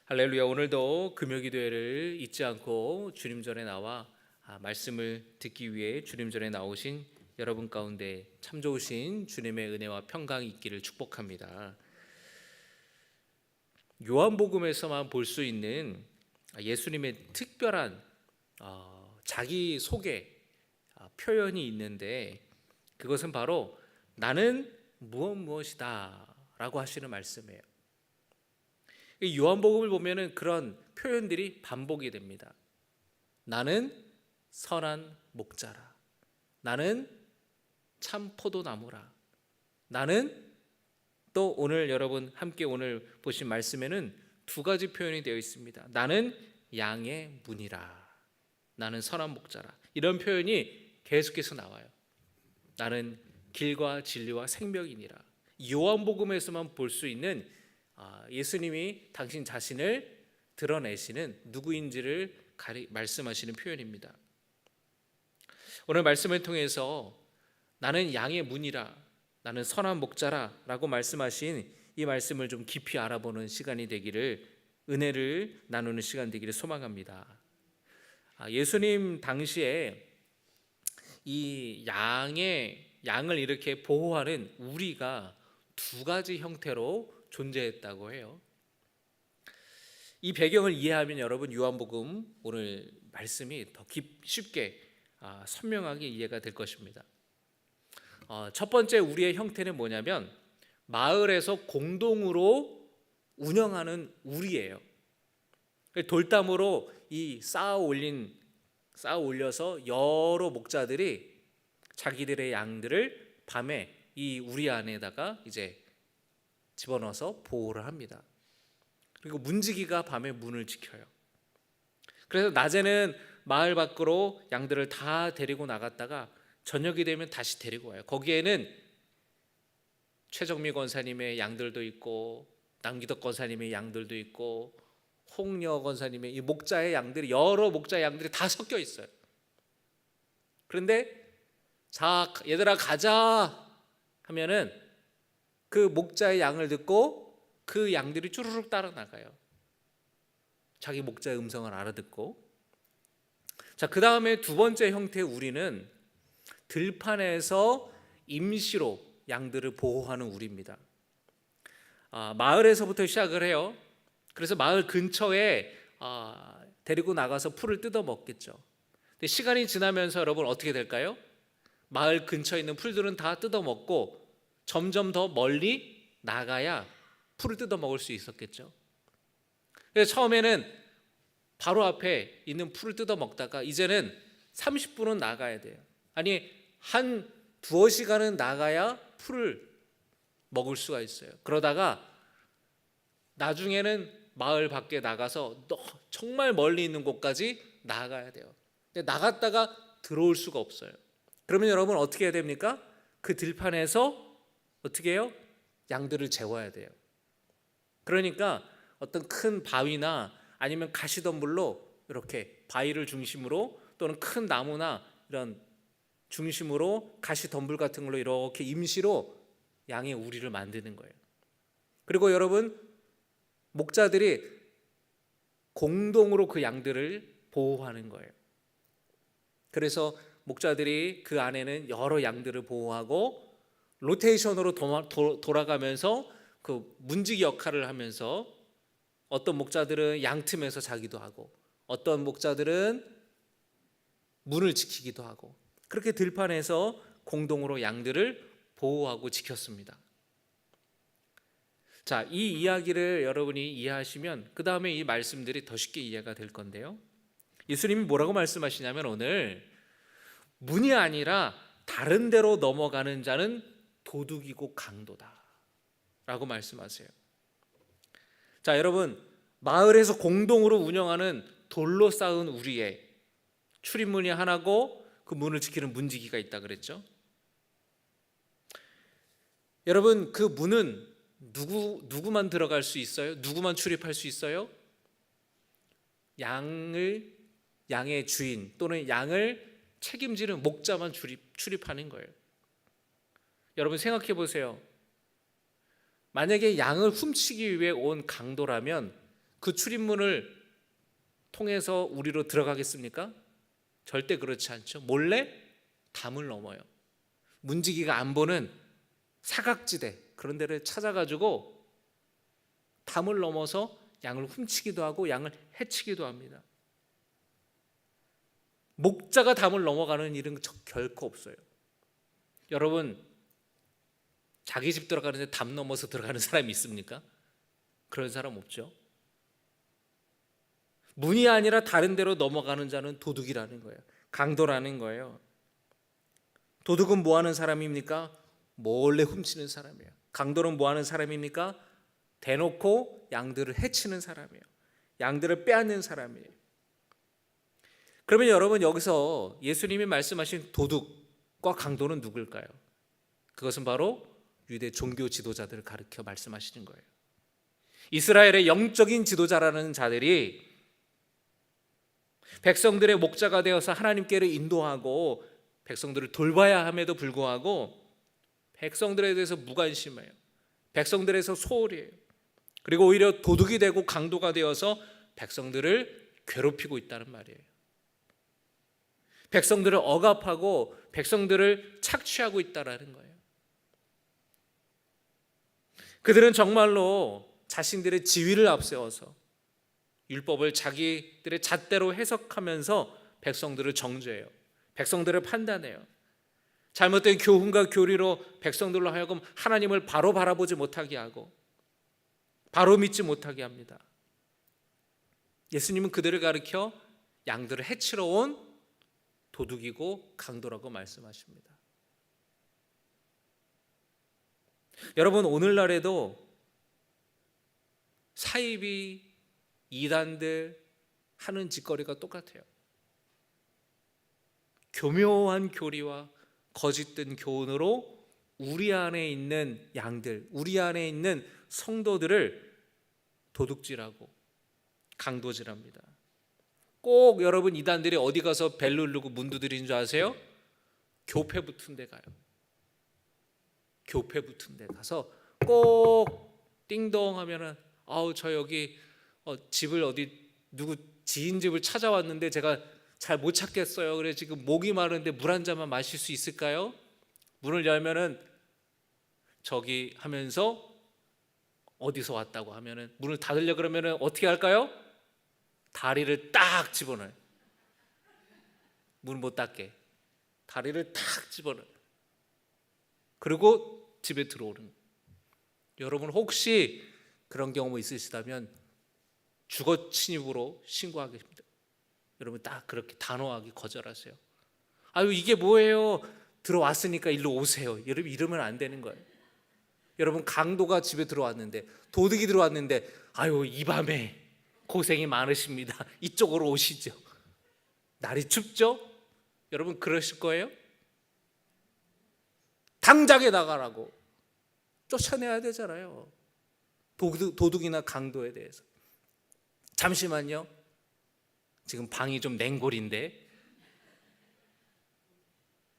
할렐루야. 오늘도 금요기도회를 잊지 않고 주님 전에 나와 말씀을 듣기 위해 주님 전에 나오신 여러분 가운데 참 좋으신 주님의 은혜와 평강이 있기를 축복합니다. 요한복음에서만 볼 수 있는 예수님의 특별한 자기 소개 표현이 있는데, 그것은 바로 나는 무엇이다 라고 하시는 말씀이에요. 요한복음을 보면은 그런 표현들이 반복이 됩니다. 나는 선한 목자라, 나는 참 포도나무라, 나는 또 오늘 여러분 함께 오늘 보신 말씀에는 두 가지 표현이 되어 있습니다. 나는 양의 문이라, 나는 선한 목자라. 이런 표현이 계속해서 나와요. 나는 길과 진리와 생명이니라. 요한복음에서만 볼 수 있는 예수님이 당신 자신을 드러내시는 누구인지를 말씀하시는 표현입니다. 오늘 말씀을 통해서 나는 양의 문이라, 나는 선한 목자라 라고 말씀하신 이 말씀을 좀 깊이 알아보는 시간이 되기를, 은혜를 나누는 시간 되기를 소망합니다. 예수님 당시에 이 양을 이렇게 보호하는 우리가 두 가지 형태로 존재했다고 해요. 이 배경을 이해하면 여러분 요한복음 오늘 말씀이 더 쉽게 선명하게 이해가 될 것입니다. 첫 번째 우리의 형태는 뭐냐면 마을에서 공동으로 운영하는 우리예요. 돌담으로 이 쌓아 올려서 여러 목자들이 자기들의 양들을 밤에 이 우리 안에다가 이제 집어넣어서 보호를 합니다. 그리고 문지기가 밤에 문을 지켜요. 그래서 낮에는 마을 밖으로 양들을 다 데리고 나갔다가 저녁이 되면 다시 데리고 와요. 거기에는 최정미 권사님의 양들도 있고 남기덕 권사님의 양들도 있고 홍여 권사님의 이 목자의 양들이, 여러 목자의 양들이 다 섞여 있어요. 그런데 자 얘들아 가자 하면은 그 목자의 양을 듣고 그 양들이 쭈르륵 따라 나가요. 자기 목자의 음성을 알아듣고. 자, 그 다음에 두 번째 형태의 우리는 들판에서 임시로 양들을 보호하는 우리입니다. 마을에서부터 시작을 해요. 그래서 마을 근처에 데리고 나가서 풀을 뜯어 먹겠죠. 근데 시간이 지나면서 여러분 어떻게 될까요? 마을 근처에 있는 풀들은 다 뜯어 먹고 점점 더 멀리 나가야 풀을 뜯어 먹을 수 있었겠죠. 그래서 처음에는 바로 앞에 있는 풀을 뜯어 먹다가 이제는 30분은 나가야 돼요. 아니 한 두어 시간은 나가야 풀을 먹을 수가 있어요. 그러다가 나중에는 마을 밖에 나가서 정말 멀리 있는 곳까지 나가야 돼요. 근데 나갔다가 들어올 수가 없어요. 그러면 여러분 어떻게 해야 됩니까? 그 들판에서 어떻게 해요? 양들을 재워야 돼요. 그러니까 어떤 큰 바위나 아니면 가시덤불로 이렇게 바위를 중심으로 또는 큰 나무나 이런 중심으로 가시덤불 같은 걸로 이렇게 임시로 양의 우리를 만드는 거예요. 그리고 여러분 목자들이 공동으로 그 양들을 보호하는 거예요. 그래서 목자들이 그 안에는 여러 양들을 보호하고 로테이션으로 돌아가면서 그 문지기 역할을 하면서 어떤 목자들은 양틈에서 자기도 하고 어떤 목자들은 문을 지키기도 하고 그렇게 들판에서 공동으로 양들을 보호하고 지켰습니다. 자, 이 이야기를 여러분이 이해하시면 그 다음에 이 말씀들이 더 쉽게 이해가 될 건데요. 예수님이 뭐라고 말씀하시냐면 오늘 문이 아니라 다른 데로 넘어가는 자는 도둑이고 강도다 라고 말씀하세요. 자, 여러분 마을에서 공동으로 운영하는 돌로 쌓은 우리의 출입문이 하나고 그 문을 지키는 문지기가 있다 그랬죠. 여러분 그 문은 누구만 들어갈 수 있어요? 누구만 출입할 수 있어요? 양의 주인 또는 양을 책임지는 목자만 출입하는 거예요. 여러분 생각해 보세요. 만약에 양을 훔치기 위해 온 강도라면 그 출입문을 통해서 우리로 들어가겠습니까? 절대 그렇지 않죠. 몰래 담을 넘어요. 문지기가 안 보는 사각지대 그런 데를 찾아가지고 담을 넘어서 양을 훔치기도 하고 양을 해치기도 합니다. 목자가 담을 넘어가는 일은 결코 없어요. 여러분, 자기 집 들어가는데 담 넘어서 들어가는 사람이 있습니까? 그런 사람 없죠. 문이 아니라 다른 데로 넘어가는 자는 도둑이라는 거예요. 강도라는 거예요. 도둑은 뭐 하는 사람입니까? 몰래 훔치는 사람이에요. 강도는 뭐 하는 사람입니까? 대놓고 양들을 해치는 사람이에요. 양들을 빼앗는 사람이에요. 그러면 여러분, 여기서 예수님이 말씀하신 도둑과 강도는 누굴까요? 그것은 바로 유대 종교 지도자들을 가리켜 말씀하시는 거예요. 이스라엘의 영적인 지도자라는 자들이 백성들의 목자가 되어서 하나님께로 인도하고 백성들을 돌봐야 함에도 불구하고 백성들에 대해서 무관심해요. 백성들에서 소홀해요. 그리고 오히려 도둑이 되고 강도가 되어서 백성들을 괴롭히고 있다는 말이에요. 백성들을 억압하고 백성들을 착취하고 있다는 거예요. 그들은 정말로 자신들의 지위를 앞세워서 율법을 자기들의 잣대로 해석하면서 백성들을 정죄해요. 백성들을 판단해요. 잘못된 교훈과 교리로 백성들로 하여금 하나님을 바로 바라보지 못하게 하고 바로 믿지 못하게 합니다. 예수님은 그들을 가리켜 양들을 해치러 온 도둑이고 강도라고 말씀하십니다. 여러분, 오늘날에도 사이비 이단들 하는 짓거리가 똑같아요. 교묘한 교리와 거짓된 교훈으로 우리 안에 있는 양들, 우리 안에 있는 성도들을 도둑질하고 강도질합니다. 꼭 여러분, 이단들이 어디 가서 벨 누르고 문 두드리는 줄 아세요? 교회 붙은 데 가요. 교회 붙은 데 가서 꼭 띵동 하면은 저 여기 집을 어디 누구 지인 집을 찾아왔는데 제가 잘 못 찾겠어요. 그래 지금 목이 마른데 물 한 잔만 마실 수 있을까요? 문을 열면은 저기 하면서 어디서 왔다고 하면은 문을 닫으려 그러면은 어떻게 할까요? 다리를 딱 집어넣어요. 문 못 닫게 다리를 딱 집어넣어요. 그리고 집에 들어오는 거예요. 여러분, 혹시 그런 경험 있으시다면 주거 침입으로 신고하겠습니다. 여러분, 딱 그렇게 단호하게 거절하세요. 아유, 이게 뭐예요? 들어왔으니까 일로 오세요. 여러분, 이러면 안 되는 거예요. 여러분, 강도가 집에 들어왔는데, 도둑이 들어왔는데, 아유, 이 밤에 고생이 많으십니다. 이쪽으로 오시죠. 날이 춥죠? 여러분, 그러실 거예요? 당장에 나가라고 쫓아내야 되잖아요. 도둑이나 강도에 대해서. 잠시만요. 지금 방이 좀 냉골인데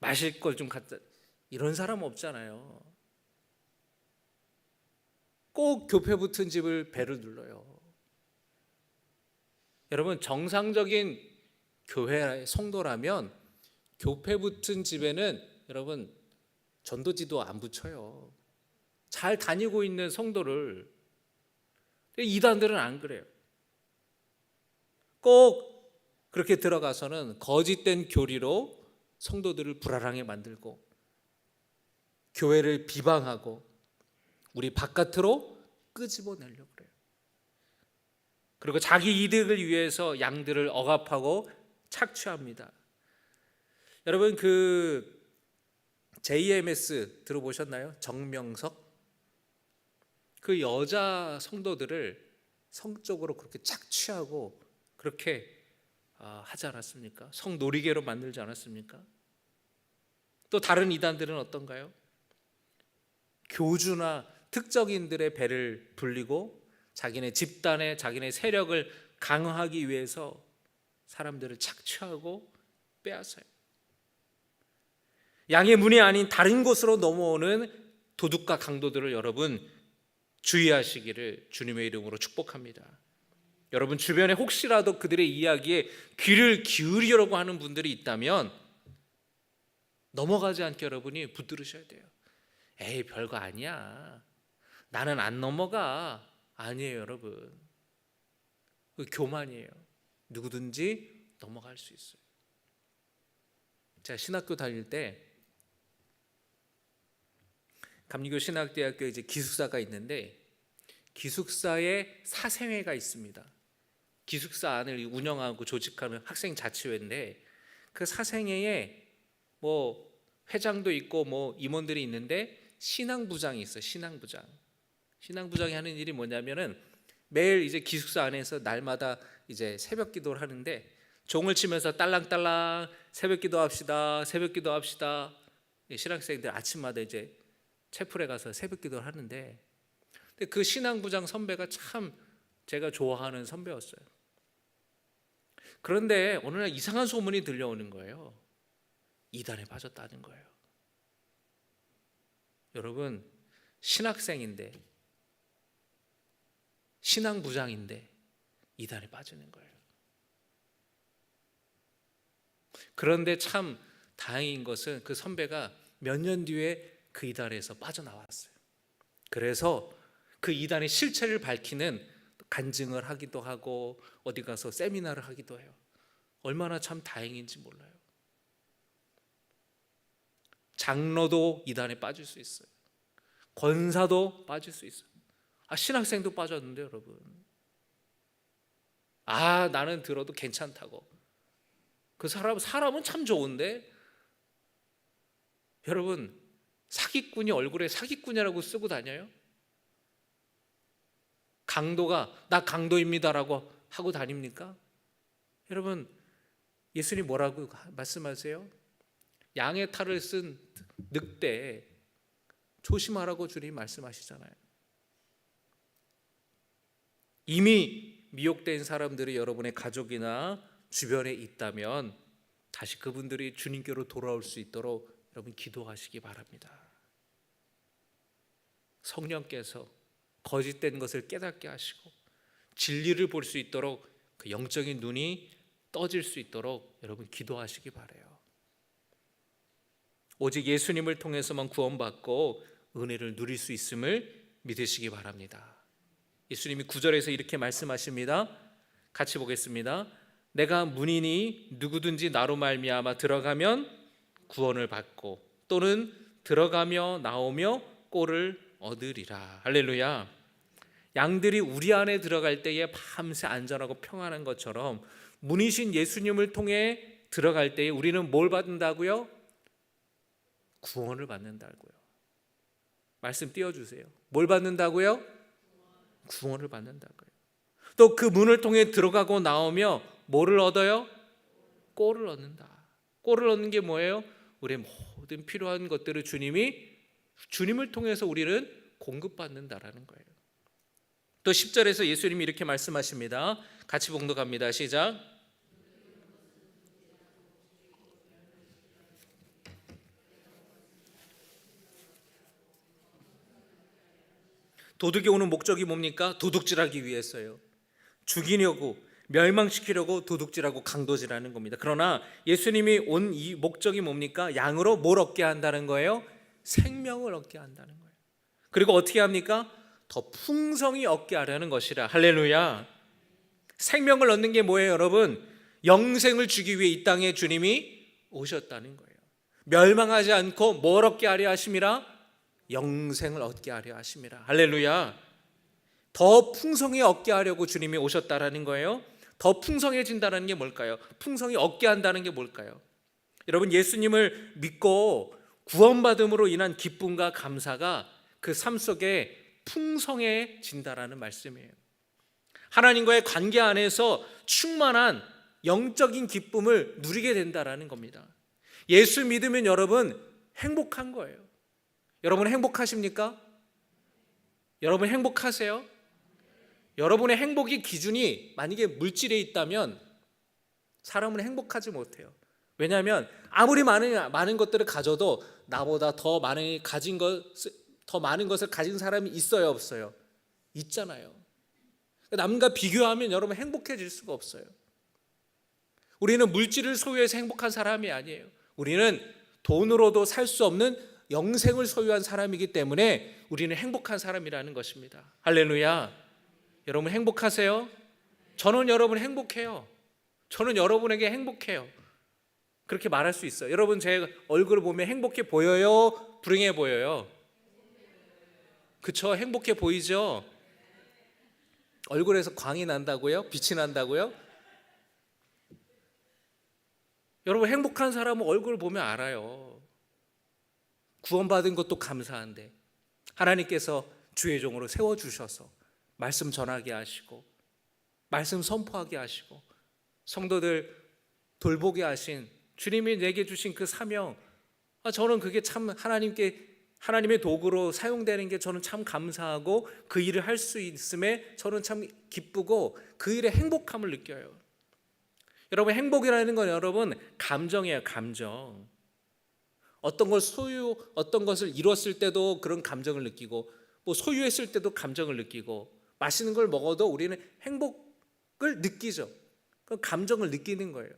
마실 걸 좀 갖다. 이런 사람 없잖아요. 꼭 교회 붙은 집을 배를 눌러요. 여러분, 정상적인 교회 성도라면 교회 붙은 집에는 여러분 전도지도 안 붙여요. 잘 다니고 있는 성도를. 이단들은 안 그래요. 꼭 그렇게 들어가서는 거짓된 교리로 성도들을 불안하게 만들고 교회를 비방하고 우리 바깥으로 끄집어내려고 그래요. 그리고 자기 이득을 위해서 양들을 억압하고 착취합니다. 여러분, 그 JMS 들어보셨나요? 정명석? 그 여자 성도들을 성적으로 그렇게 착취하고 그렇게 하지 않았습니까? 성놀이개로 만들지 않았습니까? 또 다른 이단들은 어떤가요? 교주나 특정인들의 배를 불리고 자기네 집단에 자기네 세력을 강화하기 위해서 사람들을 착취하고 빼앗아요. 양의 문이 아닌 다른 곳으로 넘어오는 도둑과 강도들을 여러분 주의하시기를 주님의 이름으로 축복합니다. 여러분 주변에 혹시라도 그들의 이야기에 귀를 기울이려고 하는 분들이 있다면 넘어가지 않게 여러분이 붙들으셔야 돼요. 에이, 별거 아니야, 나는 안 넘어가. 아니에요, 여러분. 그 교만이에요. 누구든지 넘어갈 수 있어요. 제가 신학교 다닐 때 감리교 신학대학교 이제 기숙사가 있는데 기숙사에 사생회가 있습니다. 기숙사 안을 운영하고 조직하는 학생자치회인데 그 사생회에 뭐 회장도 있고 뭐 임원들이 있는데 신앙부장이 있어요. 신앙부장이 하는 일이 뭐냐면은 매일 이제 기숙사 안에서 날마다 이제 새벽 기도를 하는데 종을 치면서 딸랑딸랑 새벽 기도합시다. 새벽 기도합시다. 신학생들 아침마다 이제 채플에 가서 새벽 기도를 하는데 근데 그 신앙부장 선배가 참 제가 좋아하는 선배였어요. 그런데 어느 날 이상한 소문이 들려오는 거예요. 이단에 빠졌다는 거예요. 여러분, 신학생인데 신앙부장인데 이단에 빠지는 거예요. 그런데 참 다행인 것은 그 선배가 몇 년 뒤에 그 이단에서 빠져나왔어요. 그래서 그 이단의 실체를 밝히는 간증을 하기도 하고 어디 가서 세미나를 하기도 해요. 얼마나 참 다행인지 몰라요. 장로도 이단에 빠질 수 있어요. 권사도 빠질 수 있어요. 신학생도 빠졌는데 여러분, 나는 들어도 괜찮다고. 그 사람은 참 좋은데 여러분, 사기꾼이 얼굴에 사기꾼이라고 쓰고 다녀요. 강도가 나 강도입니다라고 하고 다닙니까? 여러분, 예수님 뭐라고 말씀하세요? 양의 탈을 쓴 늑대 조심하라고 주님 말씀하시잖아요. 이미 미혹된 사람들이 여러분의 가족이나 주변에 있다면 다시 그분들이 주님께로 돌아올 수 있도록 여러분 기도하시기 바랍니다. 성령께서 거짓된 것을 깨닫게 하시고 진리를 볼 수 있도록 그 영적인 눈이 떠질 수 있도록 여러분 기도하시기 바라요. 오직 예수님을 통해서만 구원받고 은혜를 누릴 수 있음을 믿으시기 바랍니다. 예수님이 9절에서 이렇게 말씀하십니다. 같이 보겠습니다. 내가 문이니 누구든지 나로 말미암아 들어가면 구원을 받고 또는 들어가며 나오며 꼴을 얻으리라. 할렐루야. 양들이 우리 안에 들어갈 때에 밤새 안전하고 평안한 것처럼 문이신 예수님을 통해 들어갈 때에 우리는 뭘 받는다고요? 구원을 받는다고요. 말씀 띄워주세요. 뭘 받는다고요? 구원을 받는다고요. 또 그 문을 통해 들어가고 나오며 뭐를 얻어요? 꼴을 얻는다. 꼴을 얻는 게 뭐예요? 우리의 모든 필요한 것들을 주님을 통해서 우리는 공급받는다라는 거예요. 또 10절에서 예수님이 이렇게 말씀하십니다. 같이 봉독합니다. 시작. 도둑이 오는 목적이 뭡니까? 도둑질하기 위해서요. 죽이려고, 멸망시키려고 도둑질하고 강도질하는 겁니다. 그러나 예수님이 온 이 목적이 뭡니까? 양으로 뭘 얻게 한다는 거예요? 생명을 얻게 한다는 거예요. 그리고 어떻게 합니까? 더 풍성히 얻게 하려는 것이라. 할렐루야. 생명을 얻는 게 뭐예요, 여러분? 영생을 주기 위해 이 땅에 주님이 오셨다는 거예요. 멸망하지 않고 뭘 얻게 하려 하심이라? 영생을 얻게 하려 하심이라. 할렐루야. 더 풍성히 얻게 하려고 주님이 오셨다라는 거예요. 더 풍성해진다는 게 뭘까요? 풍성히 얻게 한다는 게 뭘까요? 여러분, 예수님을 믿고 구원받음으로 인한 기쁨과 감사가 그 삶 속에 풍성해진다라는 말씀이에요. 하나님과의 관계 안에서 충만한 영적인 기쁨을 누리게 된다라는 겁니다. 예수 믿으면 여러분 행복한 거예요. 여러분 행복하십니까? 여러분 행복하세요? 여러분의 행복의 기준이 만약에 물질에 있다면 사람은 행복하지 못해요. 왜냐하면 아무리 많은 것들을 가져도 나보다 더 많은 것을 가진 사람이 있어요, 없어요? 있잖아요. 남과 비교하면 여러분 행복해질 수가 없어요. 우리는 물질을 소유해서 행복한 사람이 아니에요. 우리는 돈으로도 살 수 없는 영생을 소유한 사람이기 때문에 우리는 행복한 사람이라는 것입니다. 할렐루야. 여러분 행복하세요? 저는 여러분 행복해요. 저는 여러분에게 행복해요. 그렇게 말할 수 있어요. 여러분 제 얼굴을 보면 행복해 보여요? 불행해 보여요? 그쵸? 행복해 보이죠? 얼굴에서 광이 난다고요? 빛이 난다고요? 여러분 행복한 사람은 얼굴을 보면 알아요. 구원받은 것도 감사한데 하나님께서 주의 종으로 세워주셔서 말씀 전하게 하시고 말씀 선포하게 하시고 성도들 돌보게 하신 주님이 내게 주신 그 사명, 저는 그게 참 하나님의 도구로 사용되는 게 저는 참 감사하고 그 일을 할 수 있음에 저는 참 기쁘고 그 일에 행복함을 느껴요. 여러분 행복이라는 건 여러분 감정이에요. 감정. 어떤 것을 이뤘을 때도 그런 감정을 느끼고 뭐 소유했을 때도 감정을 느끼고 맛있는 걸 먹어도 우리는 행복을 느끼죠. 그 감정을 느끼는 거예요.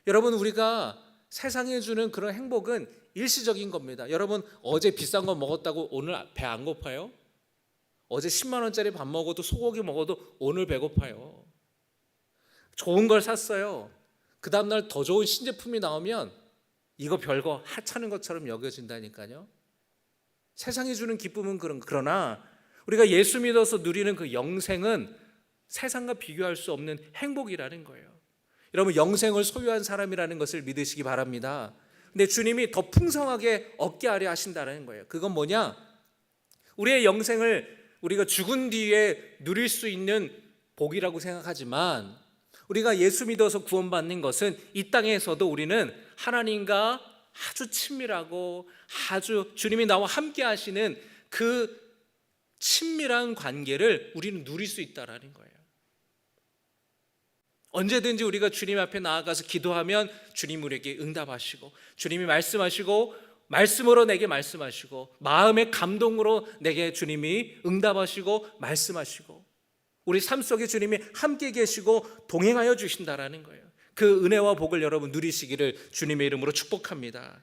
여러분 우리가 세상에 주는 그런 행복은 일시적인 겁니다. 여러분 어제 비싼 거 먹었다고 오늘 배 안 고파요? 어제 10만 원짜리 밥 먹어도 소고기 먹어도 오늘 배고파요. 좋은 걸 샀어요. 그 다음날 더 좋은 신제품이 나오면 이거 별거 하찮은 것처럼 여겨진다니까요. 세상이 주는 기쁨은 그러나 우리가 예수 믿어서 누리는 그 영생은 세상과 비교할 수 없는 행복이라는 거예요. 여러분 영생을 소유한 사람이라는 것을 믿으시기 바랍니다. 근데 주님이 더 풍성하게 얻게 하려 하신다는 거예요. 그건 뭐냐? 우리의 영생을 우리가 죽은 뒤에 누릴 수 있는 복이라고 생각하지만 우리가 예수 믿어서 구원받는 것은 이 땅에서도 우리는 하나님과 아주 친밀하고 아주 주님이 나와 함께 하시는 그 친밀한 관계를 우리는 누릴 수 있다는 거예요. 언제든지 우리가 주님 앞에 나아가서 기도하면 주님 우리에게 응답하시고 주님이 말씀하시고 말씀으로 내게 말씀하시고 마음의 감동으로 내게 주님이 응답하시고 말씀하시고 우리 삶 속에 주님이 함께 계시고 동행하여 주신다라는 거예요. 그 은혜와 복을 여러분 누리시기를 주님의 이름으로 축복합니다.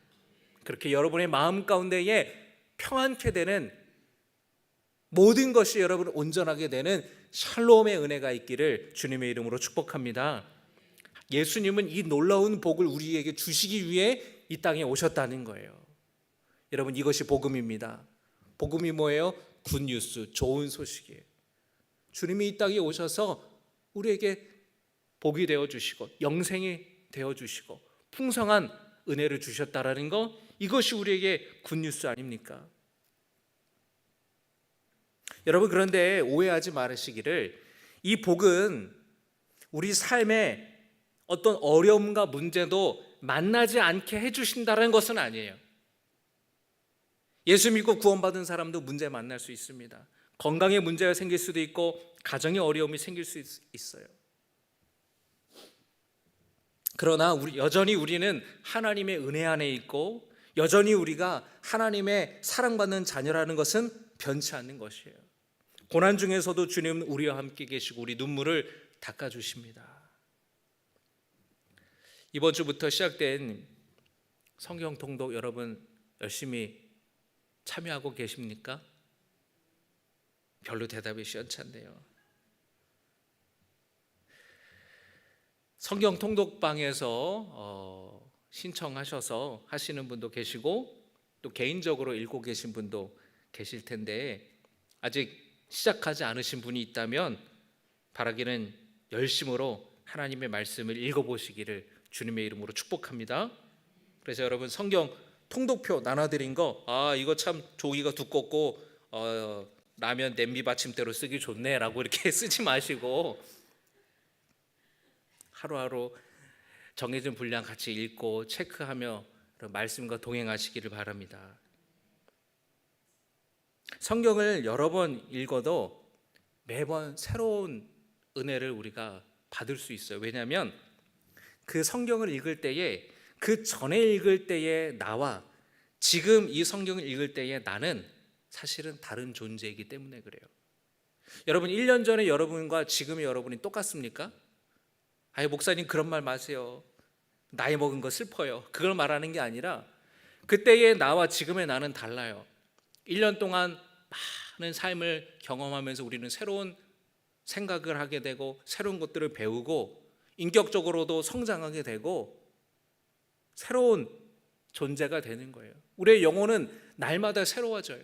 그렇게 여러분의 마음 가운데에 평안케 되는 모든 것이 여러분 온전하게 되는 샬롬의 은혜가 있기를 주님의 이름으로 축복합니다. 예수님은 이 놀라운 복을 우리에게 주시기 위해 이 땅에 오셨다는 거예요. 여러분 이것이 복음입니다. 복음이 뭐예요? 굿뉴스, 좋은 소식이에요. 주님이 이 땅에 오셔서 우리에게 복이 되어주시고 영생이 되어주시고 풍성한 은혜를 주셨다라는 거, 이것이 우리에게 굿뉴스 아닙니까? 여러분 그런데 오해하지 말으시기를 이 복은 우리 삶에 어떤 어려움과 문제도 만나지 않게 해주신다는 것은 아니에요. 예수 믿고 구원받은 사람도 문제 만날 수 있습니다. 건강에 문제가 생길 수도 있고 가정에 어려움이 생길 수 있어요. 그러나 여전히 우리는 하나님의 은혜 안에 있고 여전히 우리가 하나님의 사랑받는 자녀라는 것은 변치 않는 것이에요. 고난 중에서도 주님은 우리와 함께 계시고 우리 눈물을 닦아주십니다. 이번 주부터 시작된 성경 통독 여러분 열심히 참여하고 계십니까? 별로 대답이 시원찮네요. 성경 통독방에서 신청하셔서 하시는 분도 계시고 또 개인적으로 읽고 계신 분도 계실 텐데 아직 시작하지 않으신 분이 있다면 바라기는 열심으로 하나님의 말씀을 읽어보시기를 주님의 이름으로 축복합니다. 그래서 여러분 성경 통독표 나눠드린 거 이거 참 종이가 두껍고 라면 냄비 받침대로 쓰기 좋네 라고 이렇게 쓰지 마시고 하루하루 정해진 분량 같이 읽고 체크하며 말씀과 동행하시기를 바랍니다. 성경을 여러 번 읽어도 매번 새로운 은혜를 우리가 받을 수 있어요. 왜냐하면 그 성경을 읽을 때에 그 전에 읽을 때의 나와 지금 이 성경을 읽을 때의 나는 사실은 다른 존재이기 때문에 그래요. 여러분 1년 전에 여러분과 지금의 여러분이 똑같습니까? 아예 목사님 그런 말 마세요. 나이 먹은 거 슬퍼요. 그걸 말하는 게 아니라 그때의 나와 지금의 나는 달라요. 1년 동안 많은 삶을 경험하면서 우리는 새로운 생각을 하게 되고 새로운 것들을 배우고 인격적으로도 성장하게 되고 새로운 존재가 되는 거예요. 우리의 영혼은 날마다 새로워져요.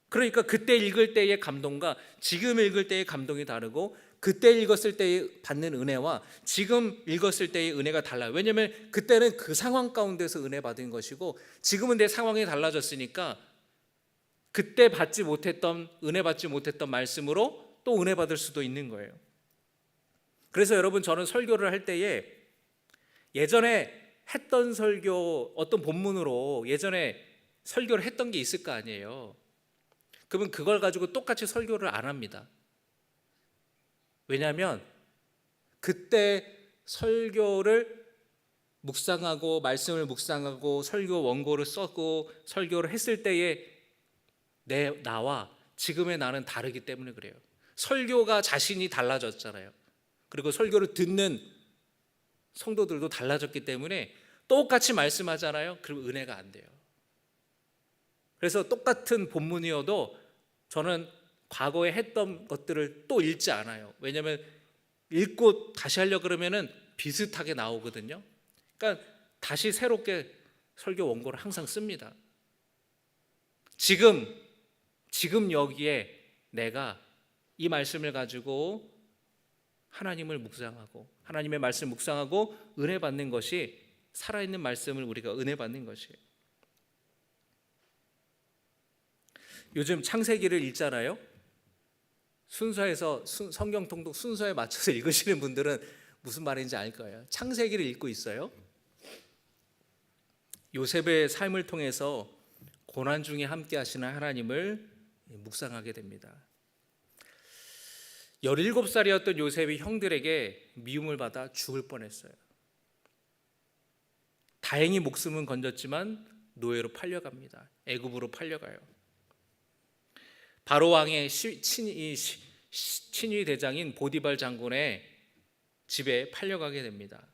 그러니까 그때 읽을 때의 감동과 지금 읽을 때의 감동이 다르고 그때 읽었을 때 받는 은혜와 지금 읽었을 때의 은혜가 달라요. 왜냐하면 그때는 그 상황 가운데서 은혜 받은 것이고 지금은 내 상황이 달라졌으니까 그때 받지 못했던 은혜 받지 못했던 말씀으로 또 은혜 받을 수도 있는 거예요. 그래서 여러분 저는 설교를 할 때에 예전에 했던 설교 어떤 본문으로 예전에 설교를 했던 게 있을 거 아니에요. 그러면 그걸 가지고 똑같이 설교를 안 합니다. 왜냐하면 그때 설교를 묵상하고 말씀을 묵상하고 설교 원고를 썼고 설교를 했을 때의 나와 지금의 나는 다르기 때문에 그래요. 설교가 자신이 달라졌잖아요. 그리고 설교를 듣는 성도들도 달라졌기 때문에 똑같이 말씀하잖아요. 그럼 은혜가 안 돼요. 그래서 똑같은 본문이어도 저는 과거에 했던 것들을 또 읽지 않아요. 왜냐하면 읽고 다시 하려고 그러면은 비슷하게 나오거든요. 그러니까 다시 새롭게 설교 원고를 항상 씁니다. 지금 여기에 내가 이 말씀을 가지고 하나님을 묵상하고 하나님의 말씀을 묵상하고 은혜 받는 것이 살아있는 말씀을 우리가 은혜 받는 것이에요. 요즘 창세기를 읽잖아요. 순서에서 성경 통독 순서에 맞춰서 읽으시는 분들은 무슨 말인지 알 거예요. 창세기를 읽고 있어요. 요셉의 삶을 통해서 고난 중에 함께 하시는 하나님을 묵상하게 됩니다. 17살이었던 요셉이 형들에게 미움을 받아 죽을 뻔했어요. 다행히 목숨은 건졌지만 노예로 팔려갑니다. 애굽으로 팔려가요. 바로 왕의 친위 대장인 보디발 장군의 집에 팔려가게 됩니다.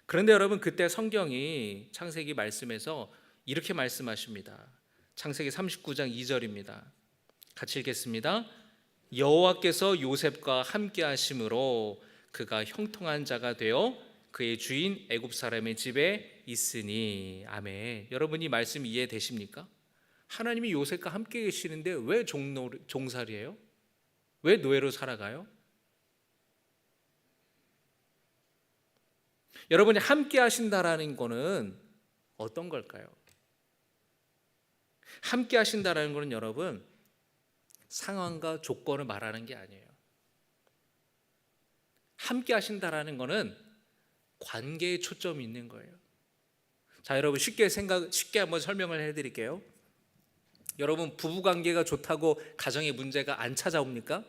그런데 여러분 그때 성경이 창세기 말씀에서 이렇게 말씀하십니다. 창세기 39장 2절입니다. 같이 읽겠습니다. 여호와께서 요셉과 함께 하심으로 그가 형통한 자가 되어 그의 주인 애굽 사람의 집에 있으니. 아멘. 여러분 이 말씀 이해되십니까? 하나님이 요셉과 함께 계시는데 왜 종살이에요? 왜 노예로 살아가요? 여러분이 함께 하신다라는 거는 어떤 걸까요? 함께 하신다라는 거는 여러분 상황과 조건을 말하는 게 아니에요. 함께 하신다라는 거는 관계에 초점이 있는 거예요. 자, 여러분 쉽게 한번 설명을 해드릴게요. 여러분 부부 관계가 좋다고 가정에 문제가 안 찾아옵니까?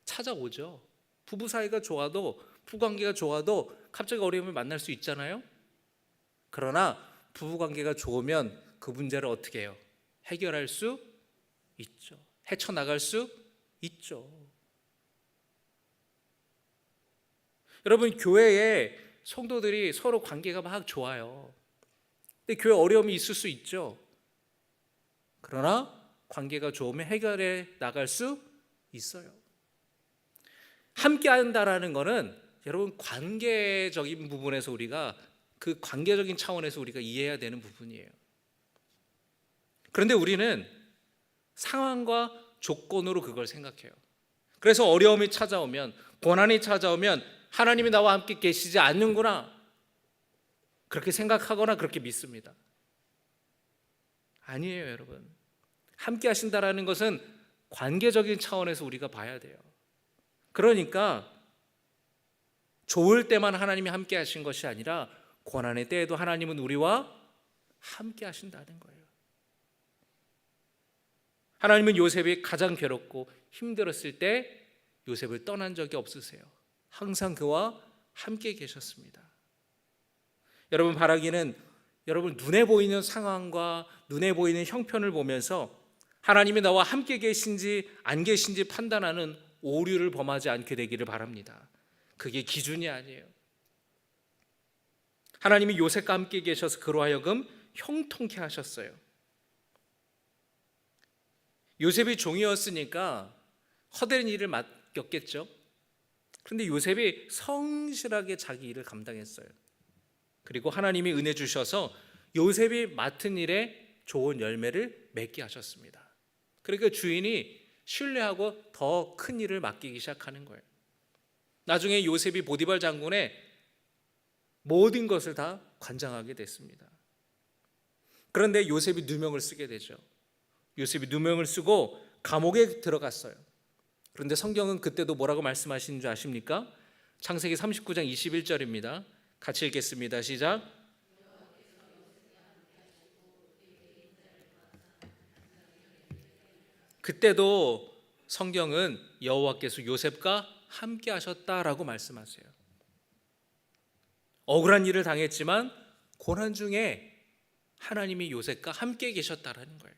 찾아오죠. 부부 사이가 좋아도 부부 관계가 좋아도 갑자기 어려움을 만날 수 있잖아요. 그러나 부부 관계가 좋으면 그 문제를 어떻게 해요? 해결할 수 있죠. 헤쳐나갈 수 있죠. 여러분 교회에 성도들이 서로 관계가 막 좋아요. 근데 교회 어려움이 있을 수 있죠. 그러나 관계가 좋으면 해결해 나갈 수 있어요. 함께 한다라는 거는 여러분 관계적인 부분에서 우리가 그 관계적인 차원에서 우리가 이해해야 되는 부분이에요. 그런데 우리는 상황과 조건으로 그걸 생각해요. 그래서 어려움이 찾아오면 고난이 찾아오면 하나님이 나와 함께 계시지 않는구나 그렇게 생각하거나 그렇게 믿습니다. 아니에요, 여러분. 함께 하신다라는 것은 관계적인 차원에서 우리가 봐야 돼요. 그러니까 좋을 때만 하나님이 함께 하신 것이 아니라 고난의 때에도 하나님은 우리와 함께 하신다는 거예요. 하나님은 요셉이 가장 괴롭고 힘들었을 때 요셉을 떠난 적이 없으세요. 항상 그와 함께 계셨습니다. 여러분 바라기는 여러분 눈에 보이는 상황과 눈에 보이는 형편을 보면서 하나님이 나와 함께 계신지 안 계신지 판단하는 오류를 범하지 않게 되기를 바랍니다. 그게 기준이 아니에요. 하나님이 요셉과 함께 계셔서 그로 하여금 형통케 하셨어요. 요셉이 종이었으니까 헛된 일을 맡겼겠죠. 그런데 요셉이 성실하게 자기 일을 감당했어요. 그리고 하나님이 은혜 주셔서 요셉이 맡은 일에 좋은 열매를 맺게 하셨습니다. 그러니까 주인이 신뢰하고 더 큰 일을 맡기기 시작하는 거예요. 나중에 요셉이 보디발 장군의 모든 것을 다 관장하게 됐습니다. 그런데 요셉이 누명을 쓰게 되죠. 요셉이 누명을 쓰고 감옥에 들어갔어요. 그런데 성경은 그때도 뭐라고 말씀하시는 줄 아십니까? 창세기 39장 21절입니다. 같이 읽겠습니다. 시작. 그때도 성경은 여호와께서 요셉과 함께 하셨다라고 말씀하세요. 억울한 일을 당했지만 고난 중에 하나님이 요셉과 함께 계셨다라는 거예요.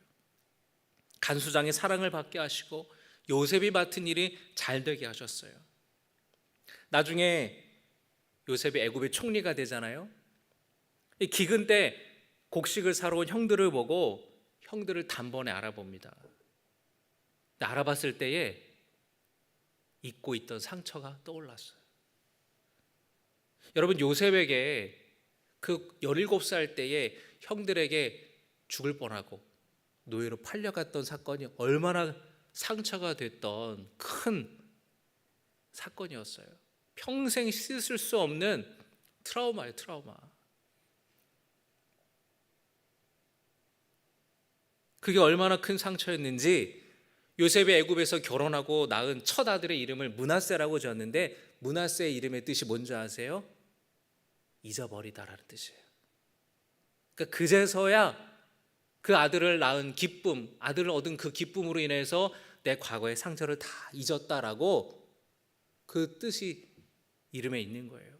간수장의 사랑을 받게 하시고 요셉이 맡은 일이 잘 되게 하셨어요. 나중에 요셉이 애굽의 총리가 되잖아요. 기근 때 곡식을 사러 온 형들을 보고 형들을 단번에 알아봅니다. 알아봤을 때에 잊고 있던 상처가 떠올랐어요. 여러분, 요셉에게 그 17살 때에 형들에게 죽을 뻔하고 노예로 팔려갔던 사건이 얼마나 상처가 됐던 큰 사건이었어요. 평생 씻을 수 없는 트라우마예요, 트라우마. 그게 얼마나 큰 상처였는지 요셉이 애굽에서 결혼하고 낳은 첫 아들의 이름을 므낫세라고 지었는데 므낫세의 이름의 뜻이 뭔지 아세요? 잊어버리다라는 뜻이에요. 그러니까 그제서야 그 아들을 낳은 기쁨, 아들을 얻은 그 기쁨으로 인해서 내 과거의 상처를 다 잊었다라고 그 뜻이 이름에 있는 거예요.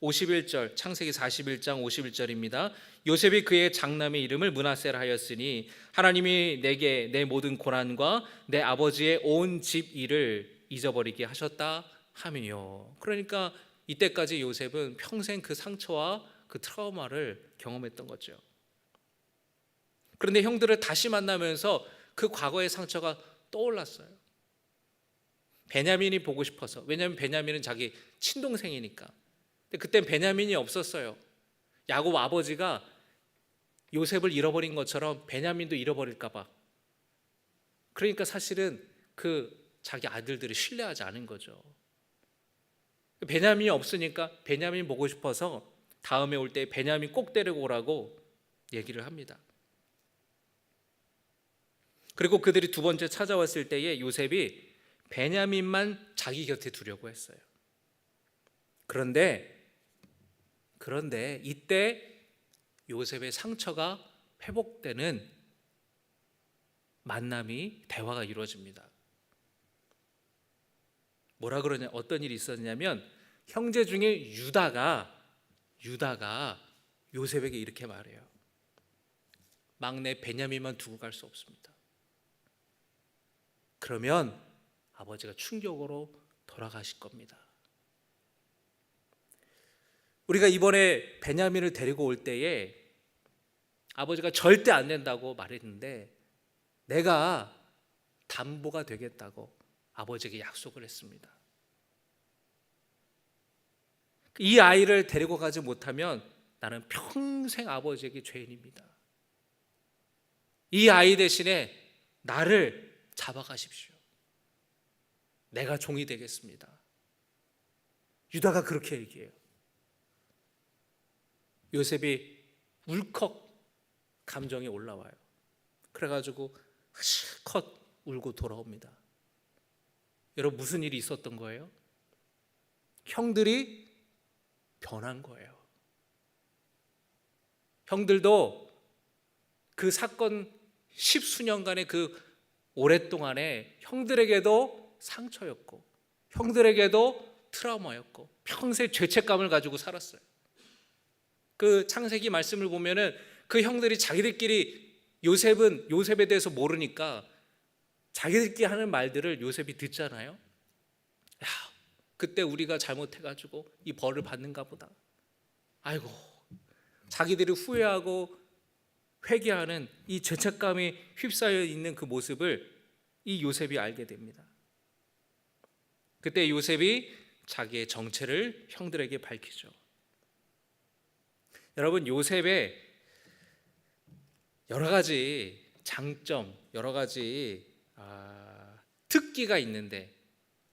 51절, 창세기 41장 51절입니다. 요셉이 그의 장남의 이름을 므낫세라 하였으니 하나님이 내게 내 모든 고난과 내 아버지의 온 집 일을 잊어버리게 하셨다 하며. 그러니까 이때까지 요셉은 평생 그 상처와 그 트라우마를 경험했던 거죠. 그런데 형들을 다시 만나면서 그 과거의 상처가 떠올랐어요. 베냐민이 보고 싶어서. 왜냐하면 베냐민은 자기 친동생이니까. 근데 그땐 베냐민이 없었어요. 야곱 아버지가 요셉을 잃어버린 것처럼 베냐민도 잃어버릴까 봐. 그러니까 사실은 그 자기 아들들을 신뢰하지 않은 거죠. 베냐민이 없으니까 베냐민 보고 싶어서 다음에 올 때 베냐민 꼭 데리고 오라고 얘기를 합니다. 그리고 그들이 두 번째 찾아왔을 때에 요셉이 베냐민만 자기 곁에 두려고 했어요. 그런데 이때 요셉의 상처가 회복되는 만남이 대화가 이루어집니다. 뭐라 그러냐? 어떤 일이 있었냐면 형제 중에 유다가 요셉에게 이렇게 말해요. 막내 베냐민만 두고 갈 수 없습니다. 그러면 아버지가 충격으로 돌아가실 겁니다. 우리가 이번에 베냐민을 데리고 올 때에 아버지가 절대 안 된다고 말했는데 내가 담보가 되겠다고 아버지에게 약속을 했습니다. 이 아이를 데리고 가지 못하면 나는 평생 아버지에게 죄인입니다. 이 아이 대신에 나를 잡아가십시오. 내가 종이 되겠습니다. 유다가 그렇게 얘기해요. 요셉이 울컥 감정이 올라와요. 그래가지고 실컷 울고 돌아옵니다. 여러분, 무슨 일이 있었던 거예요? 형들이 변한 거예요. 형들도 그 사건 10수년간의 그 오랫동안에 형들에게도 상처였고 형들에게도 트라우마였고 평생 죄책감을 가지고 살았어요. 그 창세기 말씀을 보면은 그 형들이 자기들끼리 요셉에 대해서 모르니까 자기들끼리 하는 말들을 요셉이 듣잖아요. 야, 그때 우리가 잘못해가지고 이 벌을 받는가 보다. 아이고, 자기들이 후회하고 회개하는 이 죄책감에 휩싸여 있는 그 모습을 이 요셉이 알게 됩니다. 그때 요셉이 자기의 정체를 형들에게 밝히죠. 여러분, 요셉의 여러 가지 장점, 여러 가지 특기가 있는데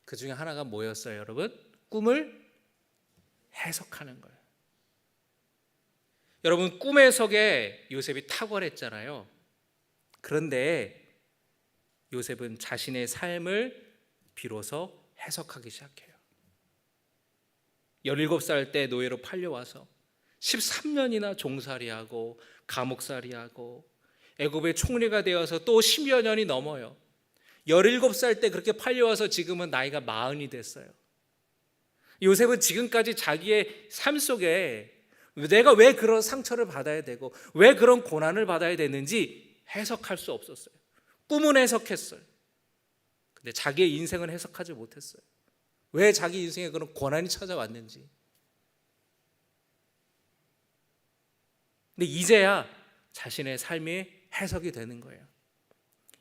그 중에 하나가 뭐였어요, 여러분? 꿈을 해석하는 거예요. 여러분, 꿈 해석에 요셉이 탁월했잖아요. 그런데 요셉은 자신의 삶을 비로소 해석하기 시작해요. 17살 때 노예로 팔려와서 13년이나 종살이하고 감옥살이하고 애굽의 총리가 되어서 또 10여 년이 넘어요. 17살 때 그렇게 팔려와서 지금은 나이가 40이 됐어요. 요셉은 지금까지 자기의 삶 속에 내가 왜 그런 상처를 받아야 되고 왜 그런 고난을 받아야 되는지 해석할 수 없었어요. 꿈은 해석했어요. 근데 자기의 인생은 해석하지 못했어요. 왜 자기 인생에 그런 고난이 찾아왔는지. 근데 이제야 자신의 삶이 해석이 되는 거예요.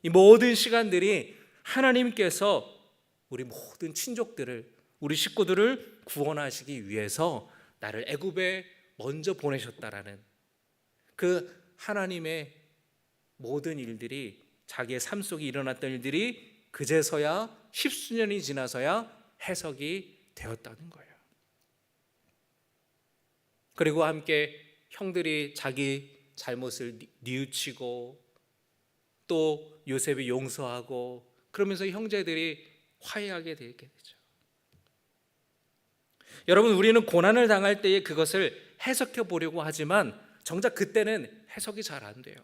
이 모든 시간들이 하나님께서 우리 모든 친족들을, 우리 식구들을 구원하시기 위해서 나를 애굽에 먼저 보내셨다라는 그 하나님의 모든 일들이, 자기의 삶 속에 일어났던 일들이 그제서야 10수년이 지나서야 해석이 되었다는 거예요. 그리고 함께 형들이 자기 잘못을 뉘우치고 또 요셉이 용서하고 그러면서 형제들이 화해하게 되게 되죠. 여러분, 우리는 고난을 당할 때에 그것을 해석해 보려고 하지만 정작 그때는 해석이 잘 안 돼요.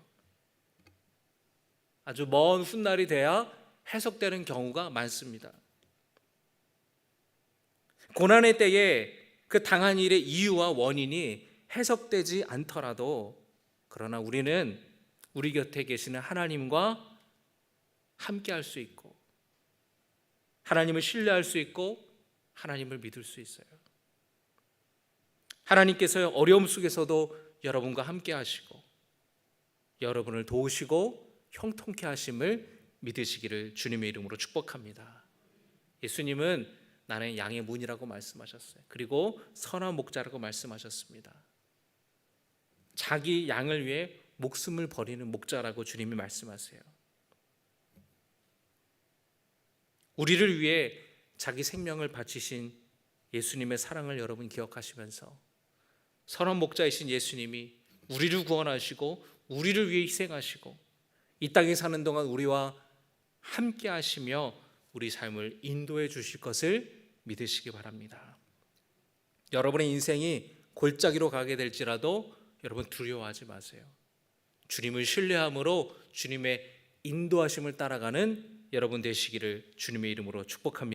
아주 먼 훗날이 돼야 해석되는 경우가 많습니다. 고난의 때에 그 당한 일의 이유와 원인이 해석되지 않더라도, 그러나 우리는 우리 곁에 계시는 하나님과 함께 할 수 있고 하나님을 신뢰할 수 있고 하나님을 믿을 수 있어요. 하나님께서 어려움 속에서도 여러분과 함께 하시고 여러분을 도우시고 형통케 하심을 믿으시기를 주님의 이름으로 축복합니다. 예수님은 나는 양의 문이라고 말씀하셨어요. 그리고 선한 목자라고 말씀하셨습니다. 자기 양을 위해 목숨을 버리는 목자라고 주님이 말씀하세요. 우리를 위해 자기 생명을 바치신 예수님의 사랑을 여러분 기억하시면서 선한 목자이신 예수님이 우리를 구원하시고 우리를 위해 희생하시고 이 땅에 사는 동안 우리와 함께 하시며 우리 삶을 인도해 주실 것을 믿으시기 바랍니다. 여러분의 인생이 골짜기로 가게 될지라도 여러분 두려워하지 마세요. 주님을 신뢰함으로 주님의 인도하심을 따라가는 여러분 되시기를 주님의 이름으로 축복합니다.